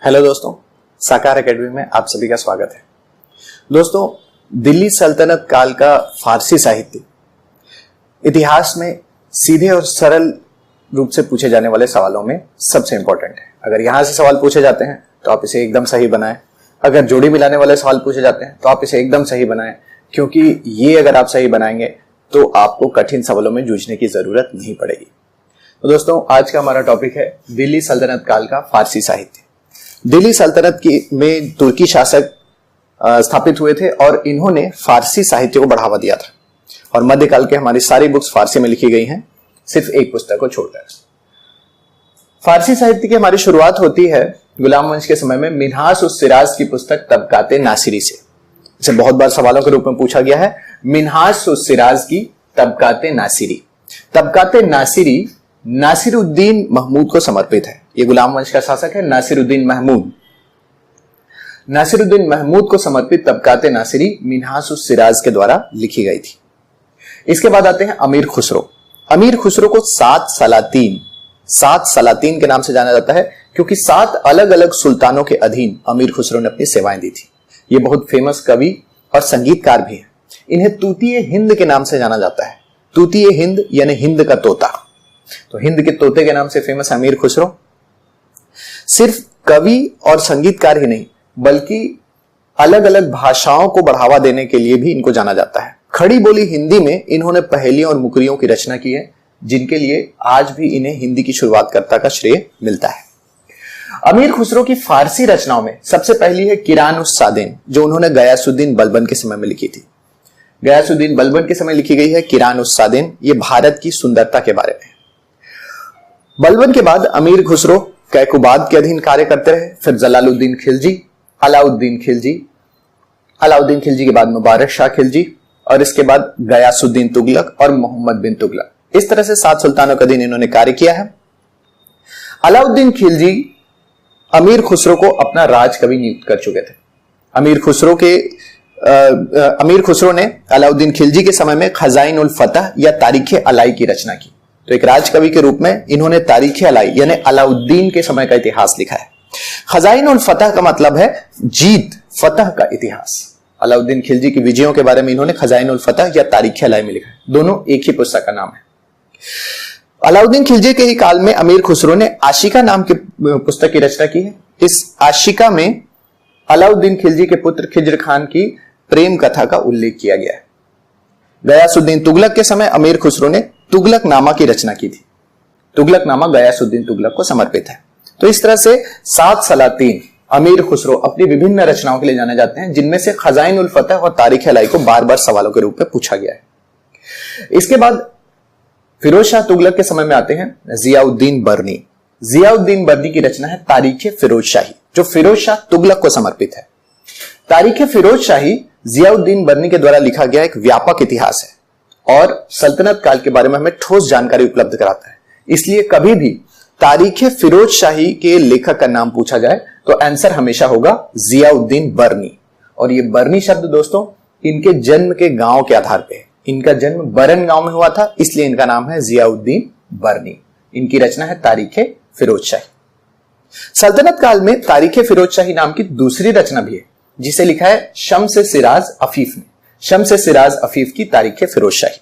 Hello दोस्तों, साकार academy में आप सभी का स्वागत है। दोस्तों, दिल्ली सल्तनत काल का फारसी साहित्य इतिहास में सीधे और सरल रूप से पूछे जाने वाले सवालों में सबसे इंपॉर्टेंट है। अगर यहां से सवाल पूछे जाते हैं तो आप इसे एकदम सही बनाएं। अगर जोड़ी मिलाने वाले सवाल पूछे जाते हैं तो आप इसे एकदम सही बनाएं, क्योंकि ये अगर आप सही बनाएंगे तो आपको कठिन सवालों में जूझने की जरूरत नहीं पड़ेगी। तो दोस्तों, आज का हमारा टॉपिक है दिल्ली सल्तनत काल का फारसी साहित्य। दिल्ली सल्तनत में तुर्की शासक स्थापित हुए थे और इन्होंने फारसी साहित्य को बढ़ावा दिया था और मध्यकाल के हमारी सारी बुक्स फारसी में लिखी गई हैं, सिर्फ एक पुस्तक को छोड़कर। फारसी साहित्य की हमारी शुरुआत होती है गुलाम वंश के समय में मिन्हाज-उस-सिराज की पुस्तक तबकाते नासिरी से। इसे बहुत बार सवालों के रूप में पूछा गया है। मिन्हाज-उस-सिराज की तबकाते नासिरी। तबकाते नासिरी नासिरुद्दीन महमूद को समर्पित है। ये गुलाम वंश का शासक है नासिरुद्दीन महमूद। नासिरुद्दीन महमूद को समर्पित तबकाते नासिरी मिन्हाज-उस-सिराज के द्वारा लिखी गई थी। इसके बाद आते हैं अमीर खुसरो। अमीर खुसरो को सात सलातीन के नाम से जाना जाता है, क्योंकि 7 अलग अलग सुल्तानों के अधीन अमीर खुसरो ने अपनी सेवाएं दी थी। ये बहुत फेमस कवि और संगीतकार भी है। इन्हें तूतीए हिंद के नाम से जाना जाता है। तूतीए हिंद यानी हिंद का तोता। तो हिंद के तोते के नाम से फेमस अमीर खुसरो सिर्फ कवि और संगीतकार ही नहीं, बल्कि अलग अलग भाषाओं को बढ़ावा देने के लिए भी इनको जाना जाता है। खड़ी बोली हिंदी में इन्होंने पहेलियों और मुकरियों की रचना की है, जिनके लिए आज भी इन्हें हिंदी की शुरुआतकर्ता का श्रेय मिलता है। अमीर खुसरो की फारसी रचनाओं में सबसे पहली है किरान-उस-सादैन, जो उन्होंने गयासुद्दीन बलबन के समय में लिखी थी। गयासुद्दीन बलबन के समय लिखी गई है किरान-उस-सादैन। ये भारत की सुंदरता के बारे में। बलबन के बाद अमीर खुसरो कैकुबाद के अधीन कार्य करते रहे। फिर जलालुद्दीन खिलजी, अलाउद्दीन खिलजी के बाद मुबारक शाह खिलजी, और इसके बाद गयासुद्दीन तुगलक और मोहम्मद बिन तुगलक। इस तरह से 7 सुल्तानों के अधीन इन्होंने कार्य किया है। अलाउद्दीन खिलजी अमीर खुसरो को अपना राजकवि नियुक्त कर चुके थे। अमीर खुसरो ने अलाउद्दीन खिलजी के समय में खजाइन-उल-फतह या तारीख-ए-अलाई की रचना की। तो एक राजकवि के रूप में इन्होंने तारीख-ए-अलाई यानी अलाउद्दीन के समय का इतिहास लिखा है। खजाइन-उल-फतह का मतलब है जीत, फतह का इतिहास। अलाउद्दीन खिलजी की विजयों के बारे में इन्होंने खजाइन-उल-फतह या तारीख-ए-अलाई में लिखा है। दोनों एक ही पुस्तक का नाम है। अलाउद्दीन खिलजी के ही काल में अमीर खुसरो ने आशिका नाम की पुस्तक की रचना की है। इस आशिका में अलाउद्दीन खिलजी के पुत्र खिज्र खान की प्रेम कथा का उल्लेख किया गया है। गयासुद्दीन तुगलक के समय अमीर खुसरो ने तुगलकनामा की रचना की थी। तुगलकनामा गयासुद्दीन तुगलक को समर्पित है। तो इस तरह से 7 सलातीन अमीर खुसरो अपनी विभिन्न रचनाओं के लिए जाने जाते हैं, जिनमें से खजाइन-उल-फतह और तारीख-ए-अलाई को बार बार सवालों के रूप में पूछा गया है। इसके बाद फिरोज शाह तुगलक के समय में आते हैं जियाउद्दीन बर्नी। जियाउद्दीन बर्नी की रचना है तारीख-ए-फिरोज शाही, जो फिरोज शाह तुगलक को समर्पित है। तारीख-ए-फिरोज शाही जियाउद्दीन बर्नी के द्वारा लिखा गया एक व्यापक इतिहास है और सल्तनत काल के बारे में हमें ठोस जानकारी उपलब्ध कराता है। इसलिए कभी भी तारीख-ए-फिरोज शाही के लेखक का नाम पूछा जाए तो आंसर हमेशा होगा जियाउद्दीन बर्नी। और ये बर्नी शब्द दोस्तों इनके जन्म के गांव के आधार पे है। इनका जन्म बरन गांव में हुआ था, इसलिए इनका नाम है जियाउद्दीन बर्नी। इनकी रचना है तारीख-ए-फिरोज शाही। सल्तनत काल में तारीख-ए-फिरोज शाही नाम की दूसरी रचना भी है, जिसे लिखा है शम्स-ए-सिराज अफीफ ने। शम्स-ए-सिराज अफीफ की तारीख-ए-फिरोज शाही।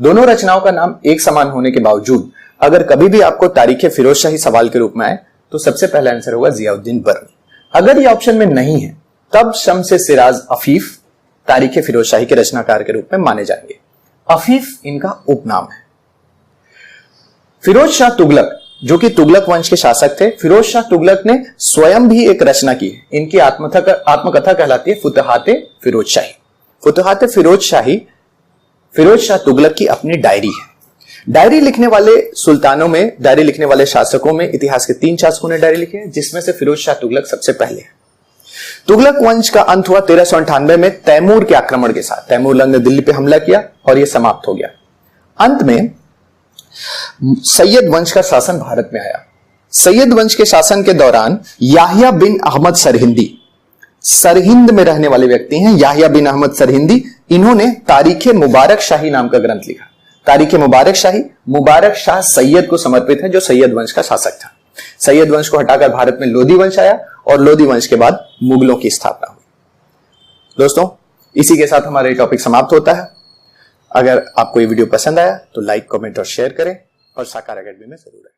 दोनों रचनाओं का नाम एक समान होने के बावजूद अगर कभी भी आपको तारीख-ए-फिरोज शाही सवाल के रूप में आए तो सबसे पहला आंसर होगा जियाउद्दीन बर्नी। अगर ये ऑप्शन में नहीं है तब शम्स-ए-सिराज अफीफ तारीख-ए-फिरोज शाही के रचनाकार के रूप में माने जाएंगे। अफीफ इनका उपनाम है। फिरोज शाह तुगलक, जो कि तुगलक वंश के शासक थे, फिरोज शाह तुगलक ने स्वयं भी एक रचना की है। इनकी आत्मकथा कहलाती है फुतहात-ए-फिरोज शाही। फुतहात-ए-फिरोज शाही फिरोज शाह तुगलक की अपनी डायरी है। डायरी लिखने वाले शासकों में इतिहास के 3 शासकों ने डायरी लिखी है, जिसमें से फिरोज शाह तुगलक सबसे पहले है। तुगलक वंश का अंत हुआ 1398 में तैमूर के आक्रमण के साथ। तैमूर लंग ने दिल्ली पे हमला किया और यह समाप्त हो गया। अंत में सैयद वंश का शासन भारत में आया। सैयद वंश के शासन के दौरान याहिया बिन अहमद सरहिंद में रहने वाले व्यक्ति हैं याहिया बिन अहमद सरहिंदी। इन्होंने तारीख-ए-मुबारक शाही नाम का ग्रंथ लिखा। तारीख-ए-मुबारक शाही मुबारक शाह सैयद को समर्पित है, जो सैयद वंश का शासक था। सैयद वंश को हटाकर भारत में लोधी वंश आया और लोधी वंश के बाद मुगलों की स्थापना हुई। दोस्तों, इसी के साथ हमारा ये टॉपिक समाप्त होता है। अगर आपको ये वीडियो पसंद आया तो लाइक, कमेंट और शेयर करें और साकार अकेडमी में जरूर आए।